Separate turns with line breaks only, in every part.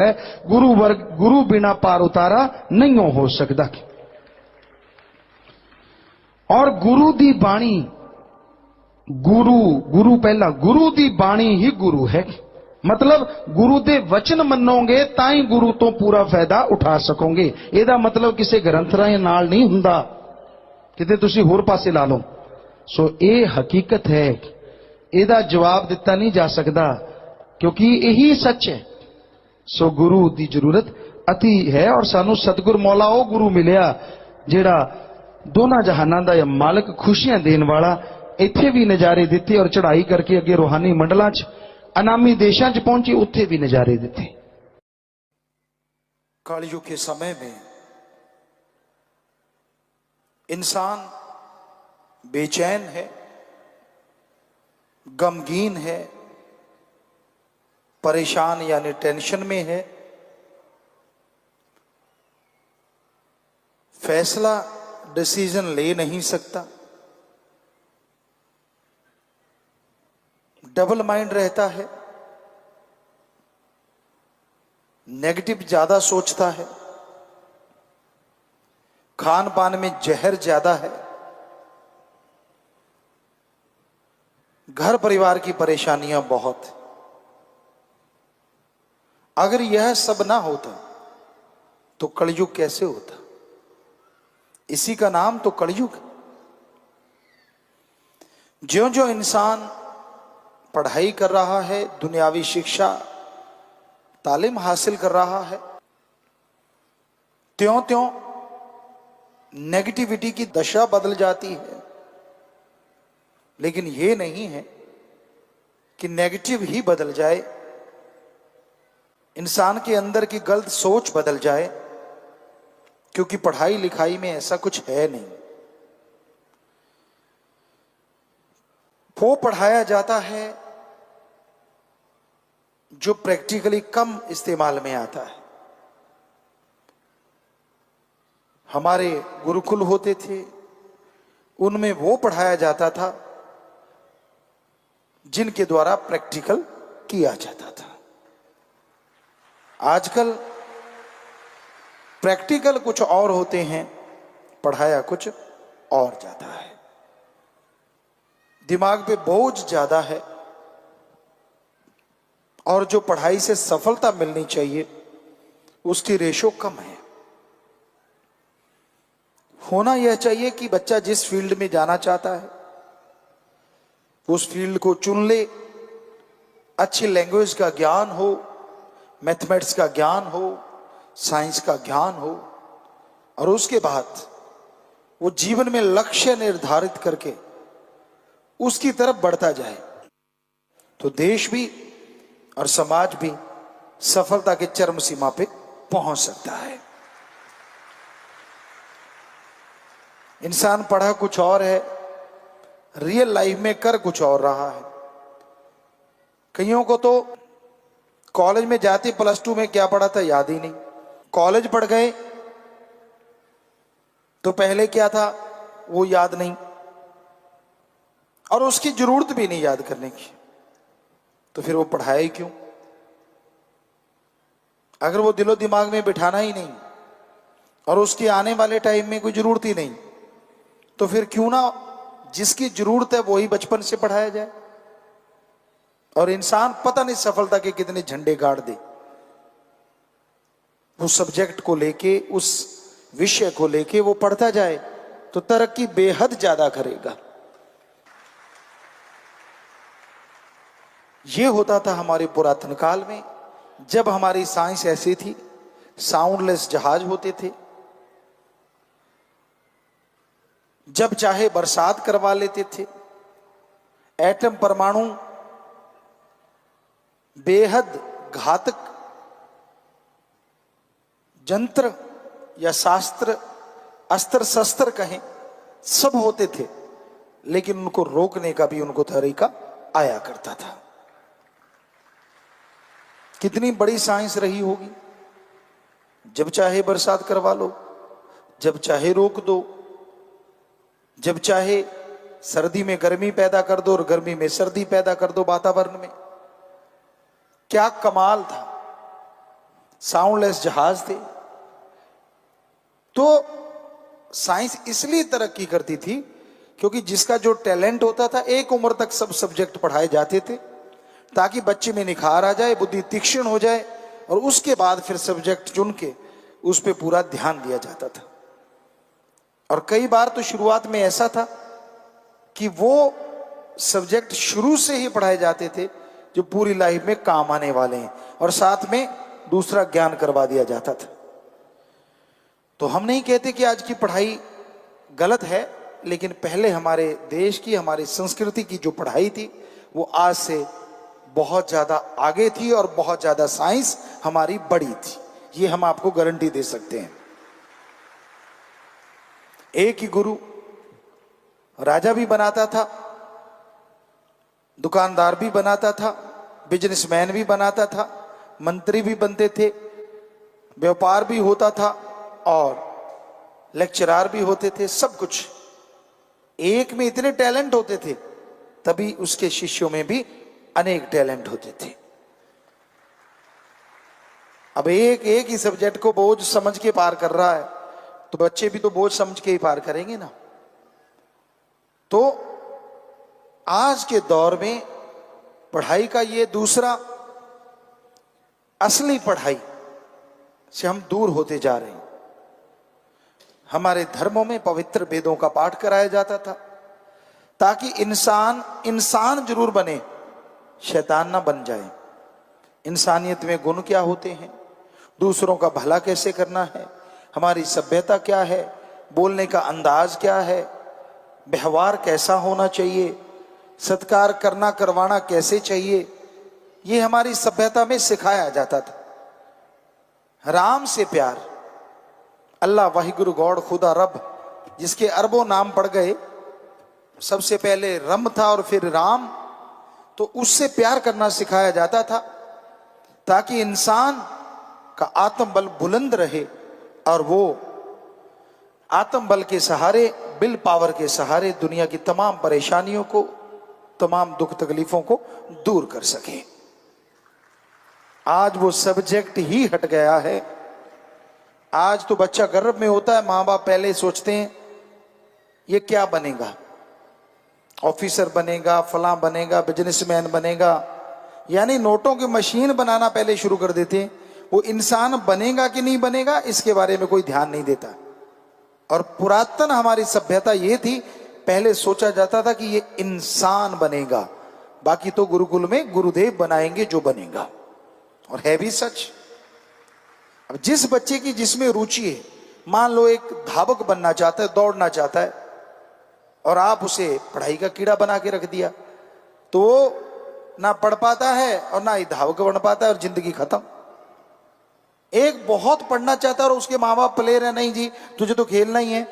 है। गुरु वर्ग गुरु बिना पार उतारा नहीं हो सकता। और गुरु दी बाणी, गुरु गुरु पहला, गुरु दी बाणी ही गुरु है। मतलब गुरु दे वचन मनोगे ताई गुरु तो पूरा फायदा उठा सकोगे। एदा मतलब किसी ग्रंथ राय नाल नहीं हुंदा, किते तुसी होर पासे ला लो। सो ये हकीकत है, एदा जवाब दिता नहीं जा सकता क्योंकि यही सच है। सो गुरु की जरूरत अति है। और सानू सतगुर मौला वो गुरु मिलिया जेड़ा दोनों जहाना का मालिक, खुशियां देने वाला, इत्थे भी नजारे दिते और चढ़ाई करके अगे रूहानी मंडलों च अनामी देशों च पहुंची, उत्थे भी नजारे दिते।
कलयुग के समय में इंसान बेचैन है, गमगीन है, परेशान यानी टेंशन में है। फैसला डिसीजन ले नहीं सकता, डबल माइंड रहता है, नेगेटिव ज्यादा सोचता है, खान पान में जहर ज्यादा है, घर परिवार की परेशानियां बहुत है। अगर यह सब ना होता तो कलयुग कैसे होता? इसी का नाम तो कलयुग। ज्यों ज्यों इंसान पढ़ाई कर रहा है, दुनियावी शिक्षा तालीम हासिल कर रहा है, त्यों त्यों नेगेटिविटी की दशा बदल जाती है। लेकिन यह नहीं है कि नेगेटिव ही बदल जाए, इंसान के अंदर की गलत सोच बदल जाए, क्योंकि पढ़ाई लिखाई में ऐसा कुछ है नहीं। वो पढ़ाया जाता है जो प्रैक्टिकली कम इस्तेमाल में आता है। हमारे गुरुकुल होते थे, उनमें वो पढ़ाया जाता था जिनके द्वारा प्रैक्टिकल किया जाता था। आजकल प्रैक्टिकल कुछ और होते हैं, पढ़ाया कुछ और जाता है। दिमाग पे बोझ ज्यादा है और जो पढ़ाई से सफलता मिलनी चाहिए उसकी रेशो कम है। होना यह चाहिए कि बच्चा जिस फील्ड में जाना चाहता है उस फील्ड को चुन ले, अच्छी लैंग्वेज का ज्ञान हो, मैथमेटिक्स का ज्ञान हो, साइंस का ज्ञान हो, और उसके बाद वो जीवन में लक्ष्य निर्धारित करके उसकी तरफ बढ़ता जाए तो देश भी और समाज भी सफलता के चरम सीमा पे पहुंच सकता है। इंसान पढ़ा कुछ और है, रियल लाइफ में कर कुछ और रहा है। कईयों को तो कॉलेज में जाते +2 में क्या पढ़ा था याद ही नहीं, कॉलेज पढ़ गए तो पहले क्या था वो याद नहीं, और उसकी जरूरत भी नहीं याद करने की, तो फिर वो पढ़ाया ही क्यों? अगर वो दिलो दिमाग में बिठाना ही नहीं और उसके आने वाले टाइम में कोई जरूरत ही नहीं, तो फिर क्यों ना जिसकी जरूरत है वही बचपन से पढ़ाया जाए। और इंसान पता नहीं सफलता के कितने झंडे गाड़ दे, उस सब्जेक्ट को लेके, उस विषय को लेके वो पढ़ता जाए तो तरक्की बेहद ज्यादा करेगा। ये होता था हमारे पुरातन काल में, जब हमारी साइंस ऐसी थी, साउंडलेस जहाज होते थे, जब चाहे बरसात करवा लेते थे, एटम परमाणु बेहद घातक यंत्र या शास्त्र, अस्त्र शस्त्र कहें, सब होते थे, लेकिन उनको रोकने का भी उनको तरीका आया करता था। कितनी बड़ी साइंस रही होगी, जब चाहे बरसात करवा लो, जब चाहे रोक दो, जब चाहे सर्दी में गर्मी पैदा कर दो और गर्मी में सर्दी पैदा कर दो वातावरण में। क्या कमाल था। साउंडलेस जहाज थे। तो साइंस इसलिए तरक्की करती थी क्योंकि जिसका जो टैलेंट होता था, एक उम्र तक सब सब्जेक्ट पढ़ाए जाते थे ताकि बच्चे में निखार आ जाए, बुद्धि तीक्ष्ण हो जाए, और उसके बाद फिर सब्जेक्ट चुन के उस पर पूरा ध्यान दिया जाता था। और कई बार तो शुरुआत में ऐसा था कि वो सब्जेक्ट शुरू से ही पढ़ाए जाते थे जो पूरी लाइफ में काम आने वाले हैं, और साथ में दूसरा ज्ञान करवा दिया जाता था। तो हम नहीं कहते कि आज की पढ़ाई गलत है, लेकिन पहले हमारे देश की, हमारी संस्कृति की जो पढ़ाई थी वो आज से बहुत ज्यादा आगे थी, और बहुत ज्यादा साइंस हमारी बड़ी थी, ये हम आपको गारंटी दे सकते हैं। एक ही गुरु राजा भी बनाता था, दुकानदार भी बनाता था, बिजनेसमैन भी बनाता था, मंत्री भी बनते थे, व्यापार भी होता था, और लेक्चरार भी होते थे। सब कुछ एक में इतने टैलेंट होते थे, तभी उसके शिष्यों में भी अनेक टैलेंट होते थे। अब एक एक ही सब्जेक्ट को बोझ समझ के पार कर रहा है, तो बच्चे भी तो बोझ समझ के ही पार करेंगे ना। तो आज के दौर में पढ़ाई का ये दूसरा, असली पढ़ाई से हम दूर होते जा रहे हैं। हमारे धर्मों में पवित्र वेदों का पाठ कराया जाता था ताकि इंसान इंसान जरूर बने, शैतान ना बन जाए। इंसानियत में गुण क्या होते हैं, दूसरों का भला कैसे करना है, हमारी सभ्यता क्या है, बोलने का अंदाज क्या है, व्यवहार कैसा होना चाहिए, सत्कार करना करवाना कैसे चाहिए, ये हमारी सभ्यता में सिखाया जाता था। राम से प्यार, अल्लाह वाहिगुरु गॉड खुदा रब, जिसके अरबों नाम पड़ गए, सबसे पहले रम था और फिर राम, तो उससे प्यार करना सिखाया जाता था ताकि इंसान का आत्मबल बुलंद रहे, और वो आत्मबल के सहारे, विल पावर के सहारे दुनिया की तमाम परेशानियों को, तमाम दुख तकलीफों को दूर कर सके। आज वो सब्जेक्ट ही हट गया है। आज तो बच्चा गर्भ में होता है, माँ बाप पहले सोचते हैं ये क्या बनेगा, ऑफिसर बनेगा, फलां बनेगा, बिजनेसमैन बनेगा, यानी नोटों की मशीन बनाना पहले शुरू कर देते हैं। वो इंसान बनेगा कि नहीं बनेगा इसके बारे में कोई ध्यान नहीं देता। और पुरातन हमारी सभ्यता ये थी, पहले सोचा जाता था कि ये इंसान बनेगा, बाकी तो गुरुकुल में गुरुदेव बनाएंगे जो बनेगा, और है भी सच। अब जिस बच्चे की जिसमें रुचि है, मान लो एक धावक बनना चाहता है, दौड़ना चाहता है, और आप उसे पढ़ाई का कीड़ा बना के रख दिया, तो वो ना पढ़ पाता है और ना ही धावक बन पाता है, और जिंदगी खत्म। एक बहुत पढ़ना चाहता है और उसके माँ बाप प्लेयर है, नहीं जी तुझे तो खेलना ही है,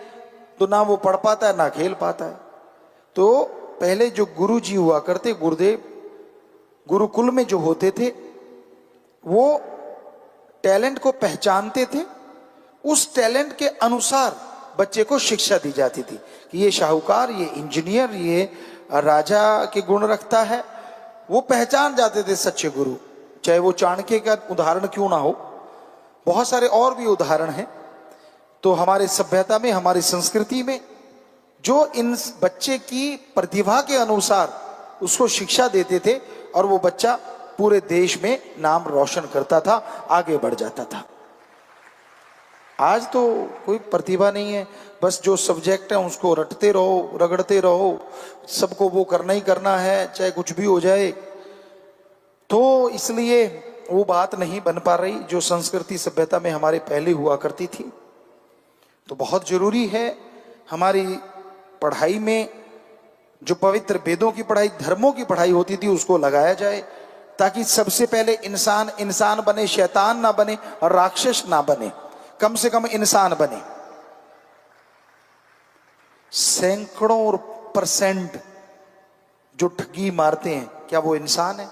तो ना वो पढ़ पाता है ना खेल पाता है। तो पहले जो गुरु जी हुआ करते, गुरुदेव, गुरुकुल में जो होते थे, वो टैलेंट को पहचानते थे, उस टैलेंट के अनुसार बच्चे को शिक्षा दी जाती थी कि ये शाहूकार, ये इंजीनियर, ये राजा के गुण रखता है। वो पहचान जाते थे सच्चे गुरु, चाहे वो चाणक्य का उदाहरण क्यों ना हो, बहुत सारे और भी उदाहरण हैं। तो हमारे सभ्यता में, हमारी संस्कृति में जो इन बच्चे की प्रतिभा के अनुसार उसको शिक्षा देते थे, और वो बच्चा पूरे देश में नाम रोशन करता था, आगे बढ़ जाता था। आज तो कोई प्रतिभा नहीं है, बस जो सब्जेक्ट है उसको रटते रहो, रगड़ते रहो, सबको वो करना ही करना है, चाहे कुछ भी हो जाए। तो इसलिए वो बात नहीं बन पा रही जो संस्कृति सभ्यता में हमारे पहले हुआ करती थी। तो बहुत जरूरी है हमारी पढ़ाई में जो पवित्र वेदों की पढ़ाई, धर्मों की पढ़ाई होती थी, उसको लगाया जाए, ताकि सबसे पहले इंसान इंसान बने, शैतान ना बने और राक्षस ना बने, कम से कम इंसान बने। सैकड़ों और % जो ठगी मारते हैं, क्या वो इंसान है?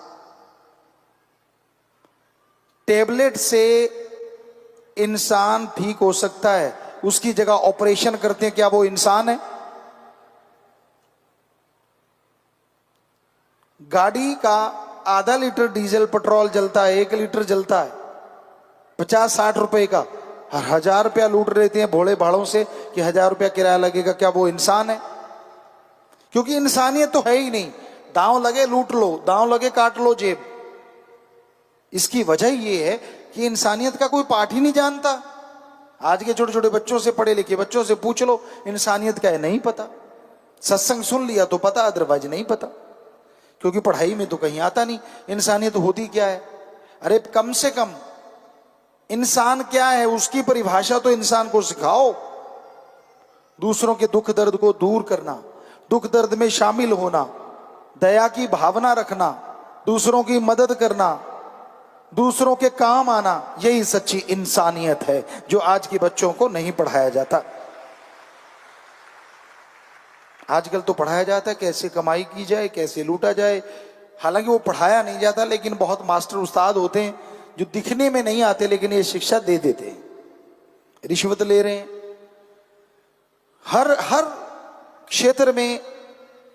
टेबलेट से इंसान ठीक हो सकता है, उसकी जगह ऑपरेशन करते हैं, क्या वो इंसान है? गाड़ी का आधा लीटर डीजल पेट्रोल जलता है, 1 लीटर जलता है, 50-60 रुपए का 1000 रुपया लूट लेते हैं भोले भाड़ों से कि 1000 रुपया किराया लगेगा। क्या वो इंसान है? क्योंकि इंसानियत तो है ही नहीं। दांव लगे लूट लो, दांव लगे काट लो जेब। इसकी वजह ये है कि इंसानियत का कोई पाठ ही नहीं जानता। आज के छोटे छोटे बच्चों से, पढ़े लिखे बच्चों से पूछ लो इंसानियत का है, नहीं पता। सत्संग सुन लिया तो पता, अदरवाइज नहीं पता, क्योंकि पढ़ाई में तो कहीं आता नहीं इंसानियत होती क्या है। अरे कम से कम इंसान क्या है उसकी परिभाषा तो इंसान को सिखाओ। दूसरों के दुख दर्द को दूर करना, दुख दर्द में शामिल होना, दया की भावना रखना, दूसरों की मदद करना, दूसरों के काम आना, यही सच्ची इंसानियत है जो आज के बच्चों को नहीं पढ़ाया जाता। आजकल तो पढ़ाया जाता है कैसे कमाई की जाए, कैसे लूटा जाए। हालांकि वो पढ़ाया नहीं जाता, लेकिन बहुत मास्टर उस्ताद होते हैं जो दिखने में नहीं आते लेकिन ये शिक्षा दे देते हैं। रिश्वत ले रहे हैं, हर क्षेत्र में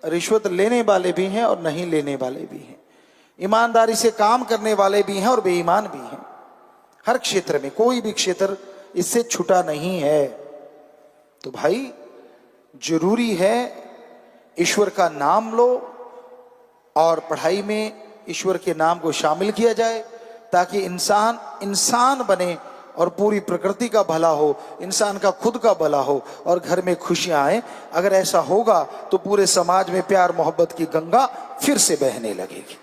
रिश्वत लेने वाले भी हैं और नहीं लेने वाले भी हैं, ईमानदारी से काम करने वाले भी हैं और बेईमान भी हैं। हर क्षेत्र में, कोई भी क्षेत्र इससे छूटा नहीं है। तो भाई जरूरी है ईश्वर का नाम लो और पढ़ाई में ईश्वर के नाम को शामिल किया जाए, ताकि इंसान इंसान बने और पूरी प्रकृति का भला हो, इंसान का खुद का भला हो और घर में खुशियां आए। अगर ऐसा होगा तो पूरे समाज में प्यार मोहब्बत की गंगा फिर से बहने लगेगी।